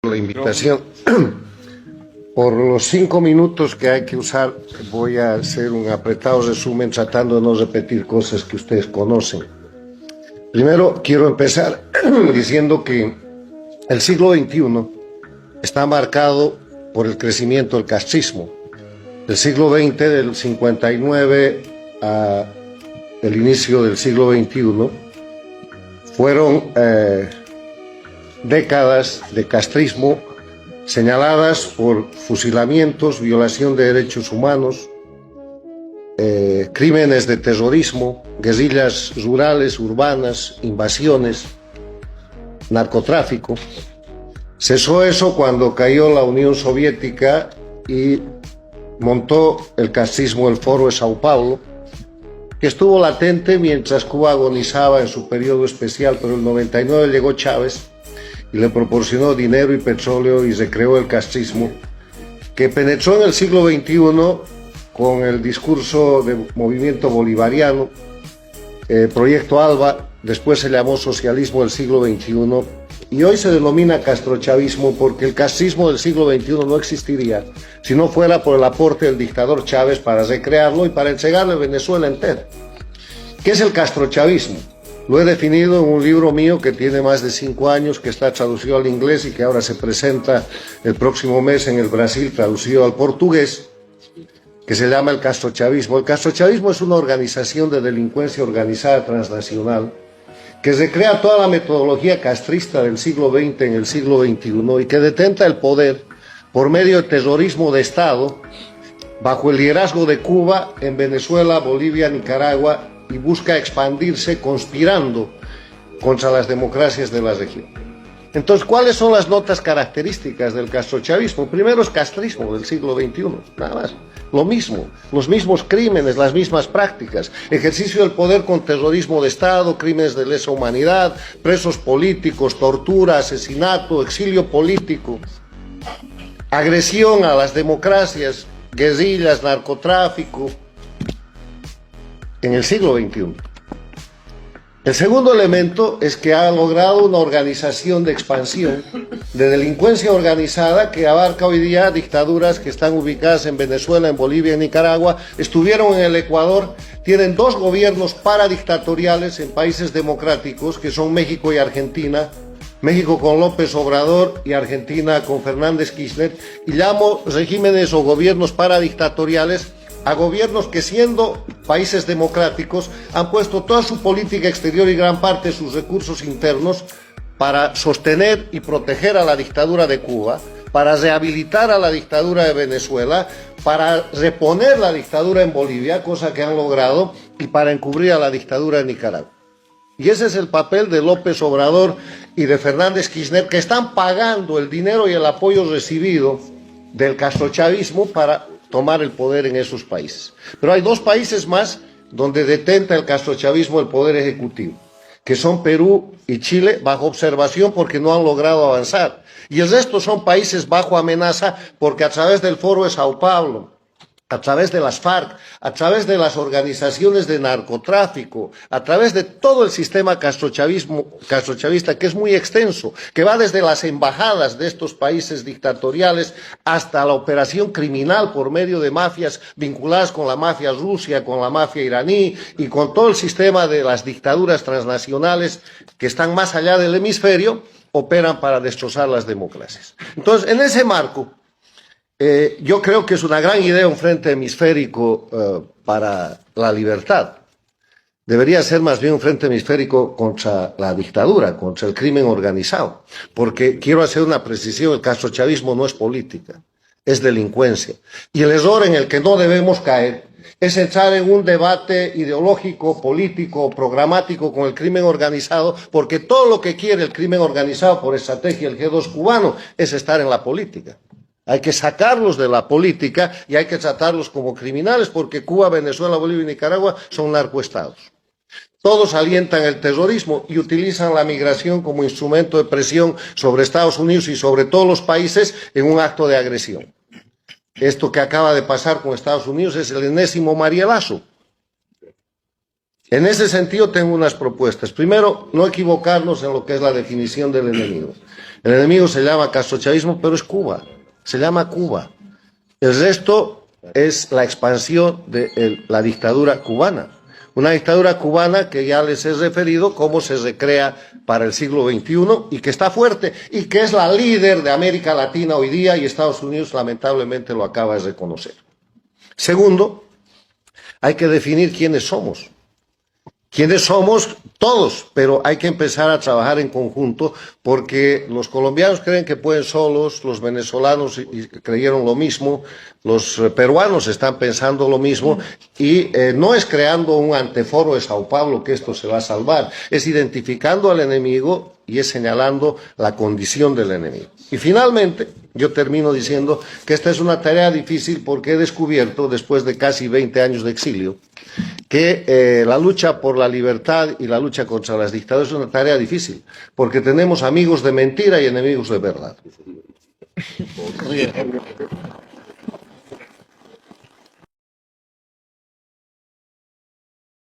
La invitación. Por los 5 minutos que hay que usar, voy a hacer un apretado resumen tratando de no repetir cosas que ustedes conocen. Primero, quiero empezar diciendo que el siglo XXI está marcado por el crecimiento del castrismo. El siglo XX, del 59 a el inicio del siglo XXI, fueron décadas de castrismo señaladas por fusilamientos, violación de derechos humanos, crímenes de terrorismo, guerrillas rurales, urbanas, invasiones, narcotráfico. Cesó eso cuando cayó la Unión Soviética y montó el castrismo el Foro de Sao Paulo, que estuvo latente mientras Cuba agonizaba en su periodo especial, pero en el 99 llegó Chávez y le proporcionó dinero y petróleo y recreó el castrismo, que penetró en el siglo XXI con el discurso del movimiento bolivariano, Proyecto ALBA, después se llamó socialismo del siglo XXI, y hoy se denomina castrochavismo porque el castrismo del siglo XXI no existiría si no fuera por el aporte del dictador Chávez para recrearlo y para entregarle Venezuela entera. ¿Qué es el castrochavismo? Lo he definido en un libro mío que tiene más de 5 años, que está traducido al inglés y que ahora se presenta el próximo mes en el Brasil, traducido al portugués, que se llama el castrochavismo. El castrochavismo es una organización de delincuencia organizada transnacional que recrea toda la metodología castrista del siglo XX en el siglo XXI y que detenta el poder por medio de terrorismo de Estado bajo el liderazgo de Cuba en Venezuela, Bolivia, Nicaragua, y busca expandirse conspirando contra las democracias de la región. Entonces, ¿cuáles son las notas características del castrochavismo? Primero es castrismo del siglo XXI, nada más. Lo mismo, los mismos crímenes, las mismas prácticas, ejercicio del poder con terrorismo de Estado, crímenes de lesa humanidad, presos políticos, tortura, asesinato, exilio político, agresión a las democracias, guerrillas, narcotráfico, en el siglo XXI. El segundo elemento es que ha logrado una organización de expansión de delincuencia organizada que abarca hoy día dictaduras que están ubicadas en Venezuela, en Bolivia, en Nicaragua, estuvieron en el Ecuador, tienen 2 gobiernos paradictatoriales en países democráticos que son México y Argentina, México con López Obrador y Argentina con Fernández Kirchner, y llamo regímenes o gobiernos paradictatoriales a gobiernos que, siendo países democráticos, han puesto toda su política exterior y gran parte de sus recursos internos para sostener y proteger a la dictadura de Cuba, para rehabilitar a la dictadura de Venezuela, para reponer la dictadura en Bolivia, cosa que han logrado, y para encubrir a la dictadura de Nicaragua. Y ese es el papel de López Obrador y de Fernández Kirchner, que están pagando el dinero y el apoyo recibido del castrochavismo para tomar el poder en esos países. Pero hay 2 países más donde detenta el castrochavismo el poder ejecutivo, que son Perú y Chile, bajo observación porque no han logrado avanzar. Y el resto son países bajo amenaza porque a través del Foro de Sao Paulo, a través de las FARC, a través de las organizaciones de narcotráfico, a través de todo el sistema castrochavista, que es muy extenso, que va desde las embajadas de estos países dictatoriales hasta la operación criminal por medio de mafias vinculadas con la mafia rusa, con la mafia iraní y con todo el sistema de las dictaduras transnacionales que están más allá del hemisferio, operan para destrozar las democracias. Entonces, en ese marco, yo creo que es una gran idea un frente hemisférico para la libertad. Debería ser más bien un frente hemisférico contra la dictadura, contra el crimen organizado. Porque quiero hacer una precisión, el castrochavismo no es política, es delincuencia. Y el error en el que no debemos caer es entrar en un debate ideológico, político, programático con el crimen organizado, porque todo lo que quiere el crimen organizado por estrategia del G2 cubano es estar en la política. Hay que sacarlos de la política y hay que tratarlos como criminales porque Cuba, Venezuela, Bolivia y Nicaragua son narcoestados. Todos alientan el terrorismo y utilizan la migración como instrumento de presión sobre Estados Unidos y sobre todos los países en un acto de agresión. Esto que acaba de pasar con Estados Unidos es el enésimo marielazo. En ese sentido tengo unas propuestas. Primero, no equivocarnos en lo que es la definición del enemigo. El enemigo se llama castrochavismo, pero es Cuba. Se llama Cuba. El resto es la expansión de la dictadura cubana. Una dictadura cubana que ya les he referido cómo se recrea para el siglo XXI y que está fuerte y que es la líder de América Latina hoy día y Estados Unidos lamentablemente lo acaba de reconocer. Segundo, hay que definir quiénes somos. ¿Quiénes somos? Todos, pero hay que empezar a trabajar en conjunto porque los colombianos creen que pueden solos, los venezolanos creyeron lo mismo, los peruanos están pensando lo mismo y no es creando un anteforo de Sao Paulo que esto se va a salvar, es identificando al enemigo y es señalando la condición del enemigo. Y finalmente, yo termino diciendo que esta es una tarea difícil porque he descubierto, después de casi 20 años de exilio, que la lucha por la libertad y la lucha contra las dictaduras es una tarea difícil, porque tenemos amigos de mentira y enemigos de verdad. Muy bien.